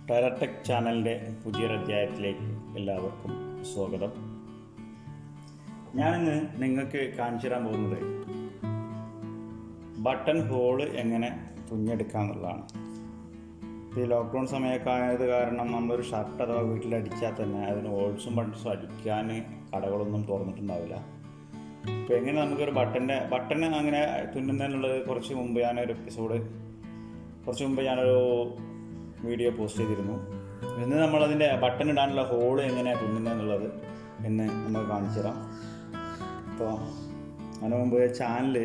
Tech ചാനലിൻ്റെ പുതിയൊരു അധ്യായത്തിലേക്ക് എല്ലാവർക്കും സ്വാഗതം. ഞാനിന്ന് നിങ്ങൾക്ക് കാണിച്ചു തരാൻ പോകുന്നത് ബട്ടൺ ഹോള് എങ്ങനെ തുന്നിയെടുക്കുക എന്നുള്ളതാണ്. ഈ ലോക്ക്ഡൗൺ സമയമൊക്കെ ആയത് കാരണം നമ്മളൊരു ഷർട്ട് അഥവാ വീട്ടിലടിച്ചാൽ തന്നെ അതിന് ഹോൾസും ബട്ടൺസും അടിക്കാൻ കടകളൊന്നും തുറന്നിട്ടുണ്ടാവില്ല. അപ്പോൾ എങ്ങനെ നമുക്കൊരു ബട്ടൺ അങ്ങനെ തുന്നുന്നതിനുള്ളത് കുറച്ച് മുമ്പ് ഞാനൊരു വീഡിയോ പോസ്റ്റ് ചെയ്തിരുന്നു. ഇന്ന് നമ്മളതിൻ്റെ ബട്ടൺ ഇടാനുള്ള ഹോള് എങ്ങനെയാണ് തുന്നുന്നതെന്നുള്ളത് എന്ന് നമുക്ക് കാണിച്ചു തരാം. അപ്പോൾ അതിന് മുമ്പ് ചാനൽ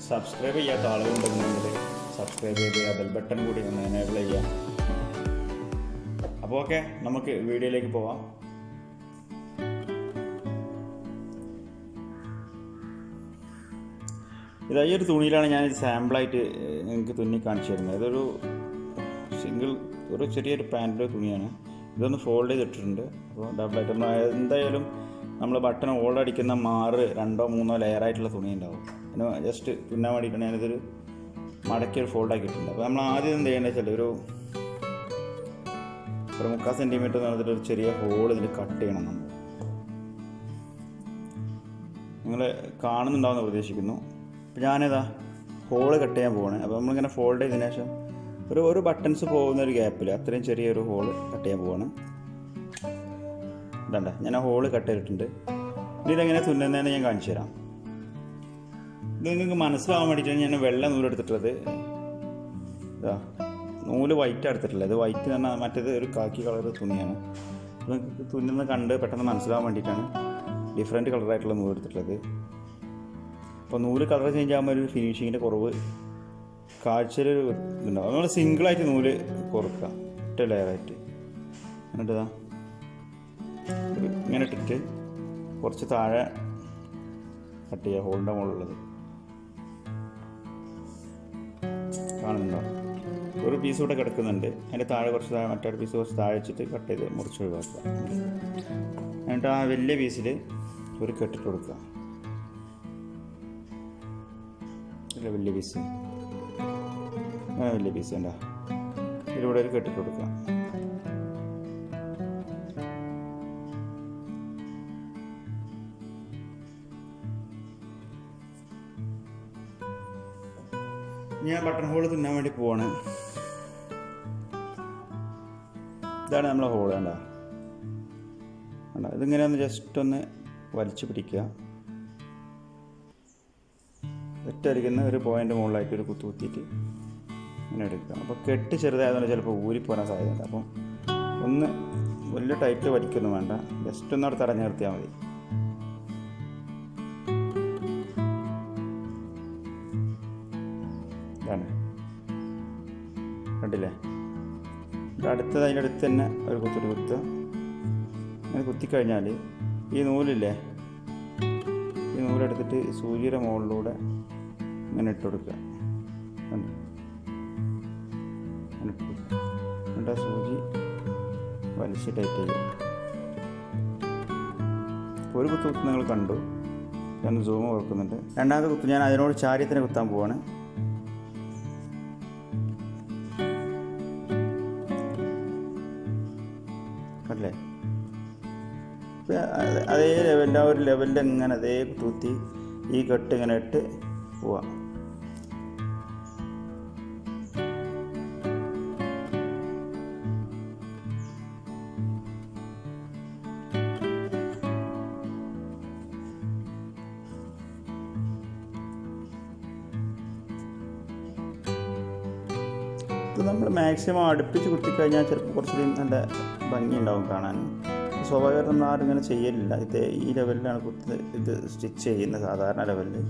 സബ്സ്ക്രൈബ് ചെയ്യാത്ത ആളുകളുണ്ടെന്നുണ്ടെങ്കിൽ സബ്സ്ക്രൈബ് ചെയ്ത് ബെൽ ബട്ടൺ കൂടി ഒന്ന് എനേബിൾ ചെയ്യാം. അപ്പോൾ ഓക്കെ, നമുക്ക് വീഡിയോയിലേക്ക് പോവാം. ഈ ഒരു തുണിയിലാണ് ഞാൻ സാമ്പിളായിട്ട് നിങ്ങൾക്ക് തുന്നി കാണിച്ചു തരുന്നത്. ഇതൊരു ചെറിയൊരു പാൻറ്റിൻ്റെ തുണിയാണ്. ഇതൊന്ന് ഫോൾഡ് ചെയ്തിട്ടുണ്ട്. അപ്പോൾ ഡബിളായിട്ട് നമ്മൾ എന്തായാലും നമ്മൾ ബട്ടൺ ഹോൾഡ് അടിക്കുന്ന 2-3 ലെയറായിട്ടുള്ള തുണി ഉണ്ടാവും. അതിന് ജസ്റ്റ് തുന്നാൻ വേണ്ടിയിട്ടാണ് ഞാനിതൊരു മടക്കി ഒരു ഫോൾഡ് ആക്കിയിട്ടുണ്ട്. അപ്പോൾ നമ്മൾ ആദ്യം എന്ത് ചെയ്യേണ്ടത് വെച്ചാൽ ഒരു 3/4 സെൻറ്റിമീറ്റർ എന്ന് പറഞ്ഞിട്ട് ഒരു ചെറിയ ഹോൾ ഇതിൽ കട്ട് ചെയ്യണം. നിങ്ങൾ കാണുന്നുണ്ടാവുമെന്ന് പ്രതീക്ഷിക്കുന്നു. അപ്പോൾ ഞാനിതാ ഹോള് കട്ട് ചെയ്യാൻ പോവാണ്. അപ്പോൾ നമ്മളിങ്ങനെ ഫോൾഡ് ചെയ്തതിന് ശേഷം ഒരു ബട്ടൺസ് പോകുന്ന ഒരു ഗ്യാപ്പിൽ അത്രയും ചെറിയൊരു ഹോള് കട്ട് ചെയ്യാൻ പോവാണ്. ഇതണ്ട, ഞാൻ ആ ഹോള് കട്ട് ചെയ്തിട്ടുണ്ട്. ഇനി ഇതെങ്ങനെ തുന്നുന്നതെന്ന് ഞാൻ കാണിച്ചു തരാം. ഇത് നിങ്ങൾക്ക് മനസ്സിലാവാൻ വേണ്ടിയിട്ടാണ് ഞാൻ വെള്ള നൂലെടുത്തിട്ടുള്ളത്. ഇതാ നൂല് വൈറ്റ് എടുത്തിട്ടുള്ളത്. ഇത് വൈറ്റ് എന്ന് പറഞ്ഞാൽ മറ്റേത് ഒരു കാക്കി കളർ തുണിയാണ്. നിങ്ങൾക്ക് തുന്നുന്ന കണ്ട് പെട്ടെന്ന് മനസ്സിലാവാൻ വേണ്ടിയിട്ടാണ് ഡിഫറെൻറ്റ് കളറായിട്ടുള്ള നൂല് എടുത്തിട്ടുള്ളത്. അപ്പോൾ നൂല് കളർ ചേഞ്ച് ആകുമ്പോൾ ഒരു ഫിനിഷിങ്ങിൻ്റെ കുറവ് കാഴ്ചയിലൊരു ഇതുണ്ടാവും. നമ്മൾ സിംഗിളായിട്ട് നൂല് കുറക്കുക, ഒറ്റ ലെയറായിട്ട്. എന്നിട്ട് ഇങ്ങനെ ഇട്ടിട്ട് കുറച്ച് താഴെ കട്ട് ചെയ്യുക. ഹോളിൻ്റെ മുകളിലുള്ളത് കാണുന്നുണ്ടോ? ഒരു പീസ് കൂടെ കിടക്കുന്നുണ്ട്. അതിൻ്റെ താഴെ മറ്റൊരു പീസ് കുറച്ച് താഴെ വെച്ചിട്ട് കട്ട് ചെയ്ത് മുറിച്ച് ഒഴിവാക്കുക. എന്നിട്ട് ആ വലിയ പീസിൽ ഒരു കെട്ടിട്ട് കൊടുക്കുക. വലിയ പീസ് ഉണ്ടോ? ഇതിലൂടെ ഒരു കെട്ടിട്ട് കൊടുക്കുക. ഞാൻ ബട്ടൺ ഹോള് തുന്നാൻ വേണ്ടി പോവാണ്. ഇതാണ് നമ്മളെ ഹോള്. കണ്ടോ? ഇതിങ്ങനെ ഒന്ന് ജസ്റ്റ് ഒന്ന് വലിച്ചു പിടിക്കുക. ഒറ്റയടിക്കുന്ന ഒരു പോയിൻ്റ് മുകളിലായിട്ട് ഒരു കുത്തിയിട്ട് ഇങ്ങനെ എടുക്കുക. അപ്പോൾ കെട്ട് ചെറുതായതുകൊണ്ട് ചിലപ്പോൾ ഊരിപ്പോരാൻ സാധ്യതയുണ്ട്. അപ്പം ഒന്ന് വലിയ ടൈറ്റ് വലിക്കൊന്നും വേണ്ട, ജസ്റ്റ് ഒന്ന് അവിടെ തടഞ്ഞു നിർത്തിയാൽ മതി. ഇതാണ്, കണ്ടില്ലേ? അടുത്തത് അതിൻ്റെ അടുത്ത് തന്നെ ഒരു കുത്തുക. അങ്ങനെ കുത്തിക്കഴിഞ്ഞാൽ ഈ നൂലില്ലേ, ഈ നൂലെടുത്തിട്ട് സൂചിയുടെ മുകളിലൂടെ ഇങ്ങനെ ഇട്ട് കൊടുക്കുക. എന്നിട്ട് ആ സൂചി വലിച്ച് ടൈറ്റ് ചെയ്യുക. ഒരു കുത്ത് നിങ്ങൾ കണ്ടു. ഞാൻ സൂം കൊടുക്കുന്നുണ്ട്. രണ്ടാമത്തെ കുത്ത് ഞാൻ അതിനോട് ചാരിയത്തിന് കുത്താൻ പോവാണ്. കണ്ടില്ലേ? അതേ ലെവലിൽ ആ ഒരു ലെവലിൽ ഇങ്ങനെ അതേ കുത്തി ഈ കെട്ട് ഇങ്ങനെ ഇട്ട് പോവാം. ഇത് നമ്മൾ മാക്സിമം അടുപ്പിച്ച് കുത്തിക്കഴിഞ്ഞാൽ ചിലപ്പോൾ കുറച്ചുകൂടി നല്ല ഭംഗി ഉണ്ടാവും കാണാൻ. സ്വാഭാവികമായിട്ടും നമ്മൾ ആരും ഇങ്ങനെ ചെയ്യലില്ല. ഈ ലെവലിലാണ് ഇത് സ്റ്റിച്ച് ചെയ്യുന്നത്, സാധാരണ ലെവലിൽ.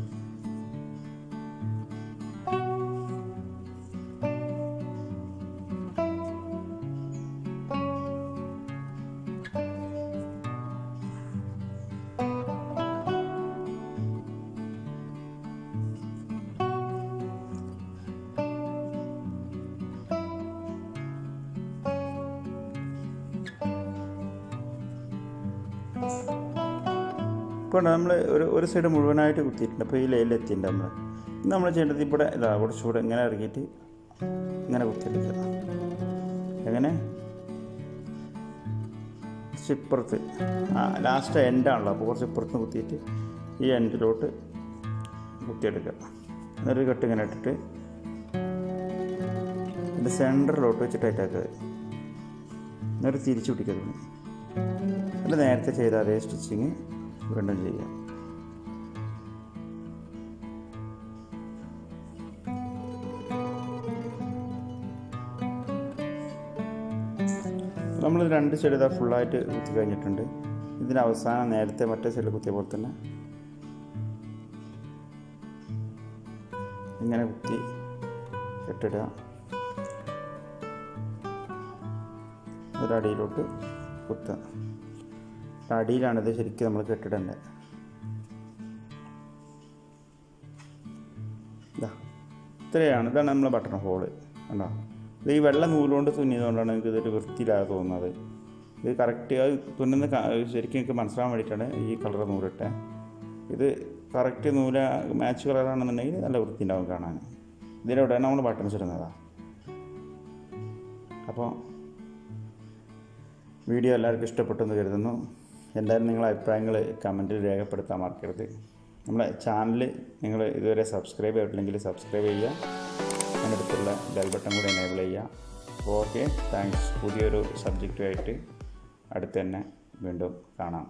ഇപ്പോൾ നമ്മൾ ഒരു സൈഡ് മുഴുവനായിട്ട് കുത്തിയിട്ടുണ്ട്. അപ്പോൾ ഈ ലൈനിലെത്തിയിട്ടുണ്ട് നമ്മൾ ചെയ്യേണ്ടത് ഇവിടെ കുറച്ചുകൂടെ ഇങ്ങനെ ഇറങ്ങിയിട്ട് ഇങ്ങനെ കുത്തിയെടുക്കുക. എങ്ങനെ ഇപ്പുറത്ത് ലാസ്റ്റ് എൻഡാണല്ലോ, അപ്പോൾ കുറച്ച് ഇപ്പുറത്ത് കുത്തിയിട്ട് ഈ എൻഡിലോട്ട് കുത്തിയെടുക്കുക. എന്നൊരു കെട്ട് ഇങ്ങനെ ഇട്ടിട്ട് ഇതിൻ്റെ സെൻറ്ററിലോട്ട് വെച്ച് ടൈറ്റാക്കുക. എന്നിട്ട് തിരിച്ചു പിടിക്കുക. എന്നിട്ട് നേരത്തെ ചെയ്ത അതേ സ്റ്റിച്ചിങ് വീണ്ടും ചെയ്യാം. നമ്മൾ 2 സൈഡ് ഇതാ ഫുള്ളായിട്ട് കുത്തി കഴിഞ്ഞിട്ടുണ്ട്. ഇതിന് അവസാനം നേരത്തെ മറ്റേ സൈഡിൽ കുത്തിയ പോലെ തന്നെ ഇങ്ങനെ കുത്തി കെട്ടിടുക. ഒരടിയിലോട്ട് കുത്തുക. അടിയിലാണിത് ശരിക്കും നമ്മൾ കെട്ടിടേണ്ടത്. ഇത്രയാണ്. ഇതാണ് നമ്മളെ ബട്ടൺ ഹോള്. കണ്ടോ? ഇത് ഈ വെള്ള നൂലുകൊണ്ട് തുന്നിയതുകൊണ്ടാണ് എനിക്ക് ഇതൊരു വൃത്തിയില്ലാതെ തോന്നുന്നത്. ഇത് കറക്റ്റ് അത് തുന്നുന്ന ശരിക്കും എനിക്ക് മനസ്സിലാകാൻ വേണ്ടിയിട്ടാണ് ഈ കളർ നൂലിട്ടത്. ഇത് കറക്റ്റ് നൂല് മാച്ച് കളറാണെന്നുണ്ടെങ്കിൽ നല്ല വൃത്തി ഉണ്ടാവും കാണാൻ. ഇതിലൂടെയാണ് നമ്മൾ ബട്ടൺസ് ഇടുന്നതാണ്. അപ്പോൾ വീഡിയോ എല്ലാവർക്കും ഇഷ്ടപ്പെട്ടെന്ന് കരുതുന്നു. എന്തായാലും നിങ്ങളുടെ അഭിപ്രായങ്ങൾ കമൻറ്റിൽ രേഖപ്പെടുത്താൻ മറക്കരുത്. നമ്മളെ ചാനൽ നിങ്ങൾ ഇതുവരെ സബ്സ്ക്രൈബ് ചെയ്തിട്ടില്ലെങ്കിൽ സബ്സ്ക്രൈബ് ചെയ്യുക. അതിനടുത്തുള്ള ബെൽ ബട്ടൺ കൂടി എനേബിൾ ചെയ്യുക. Okay, thanks. പുതിയൊരു സബ്ജക്റ്റുമായിട്ട് അടുത്ത് തന്നെ വീണ്ടും കാണാം.